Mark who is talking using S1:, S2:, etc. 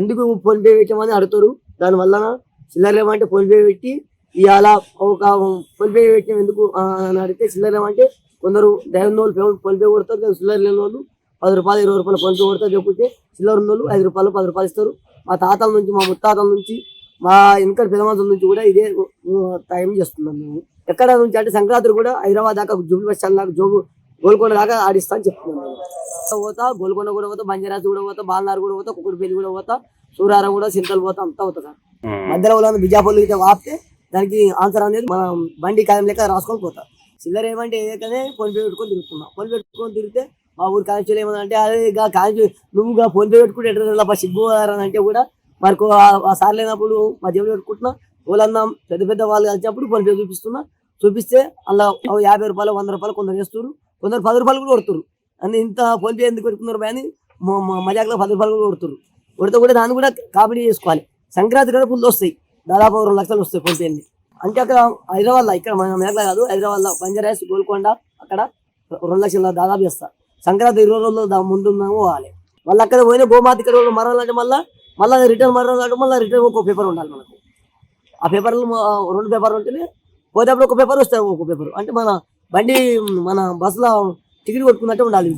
S1: ఎందుకు phone pay పెట్టామని అడుగుతారు. దానివల్ల చిల్లర లేమంటే ఫోన్ పే పెట్టి ఇవాళ ఒక ఫోన్ పే పెట్టాం ఎందుకు అని అడిగితే చిల్లర లేమంటే కొందరు దైవం వాళ్ళు ఫోన్ పే కొడతారు. చిల్లర లేని వాళ్ళు 10 రూపాయలు 20 రూపాయలు ఫోన్ పే కొడతారు. లేకపోతే చిల్లర ఉన్న వాళ్ళు 5 రూపాయలు 10 రూపాయలు ఇస్తారు. మా తాతల నుంచి మా ముత్తాతల నుంచి మా వెనకటి పెదమంతుల నుంచి కూడా ఇదే టైం చేస్తున్నాం మేము. ఎక్కడ నుంచి అంటే సంక్రాంతి కూడా హైదరాబాద్ దాకా జూబ్లీ బస్ స్టాండ్ దాకా గోల్కొండ దాకా ఆడిస్తా అని చెప్తున్నాను. పోతా గోల్కొండ కూడా పోతా, బంజారాస్ కూడా పోతా, బాలనార్ కూడా పోతా, కుకుడుపల్లి కూడా పోతా, సూరారం కూడా, సింతలు పోతా, అంతా పోతా సార్. మధ్యలో వాళ్ళని బిజాపూర్లు అయితే వాపితే దానికి ఆన్సర్ అనేది మన బండి కాయం లెక్క రాసుకొని పోతా. చిల్లర ఏమంటే ఏదైతే ఫోన్ పే పెట్టుకొని తిరుగుతున్నా. ఫోన్ పే పెట్టుకొని తిరిగితే మా ఊరు కానిస్టేబుల్ ఏమన్నా అదే కానిస్టేబుల్ నువ్వుగా ఫోన్ పే పెట్టుకుంటే ఎట్లా సిగ్గు అంటే కూడా మనకు ఆ సార్ లేనప్పుడు మా జేబులో పెట్టుకుంటున్నా. వాళ్ళన్నా పెద్ద పెద్ద వాళ్ళు కలిసినప్పుడు ఫోన్ పే చూపిస్తే అలా 50 రూపాయలు 100 రూపాయలు కొందరు వేస్తారు, కొందరు 10 రూపాయలు కూడా కొడుతున్నారు. అని ఇంత ఫోన్ పే ఎందుకు పెట్టుకున్నారు అని మజాక్లో 10 రూపాయలు కూడా కొడుతున్నారు. కొడితే కూడా దాన్ని కూడా కామెడీ చేసుకోవాలి. సంక్రాంతి కూడా ఫుల్ వస్తాయి, దాదాపు 2 లక్షలు వస్తాయి ఫోన్ పే. అంటే అక్కడ హైదరాబాద్లో, ఇక్కడ మన మేకల కాదు, హైదరాబాద్లో బంజారాస్ గోల్కొండ అక్కడ 2 లక్షల దాదాపు చేస్తా. సంక్రాంతి 20 రోజులు ముందు పోవాలి. మళ్ళీ అక్కడ పోయిన గోమాత ఇక్కడ మరాలంటే మళ్ళీ రిటర్న్ మరాలంటే మళ్ళీ రిటర్న్ ఒక పేపర్ ఉండాలి మనకు. ఆ పేపర్లు 2 పేపర్లు ఉంటేనే పోతేప్పుడు ఒక పేపర్ వస్తాయి. ఒక పేపర్ అంటే మన బండి మన బస్సులో టికెట్ కొట్టుకున్నట్టే ఉండాలి.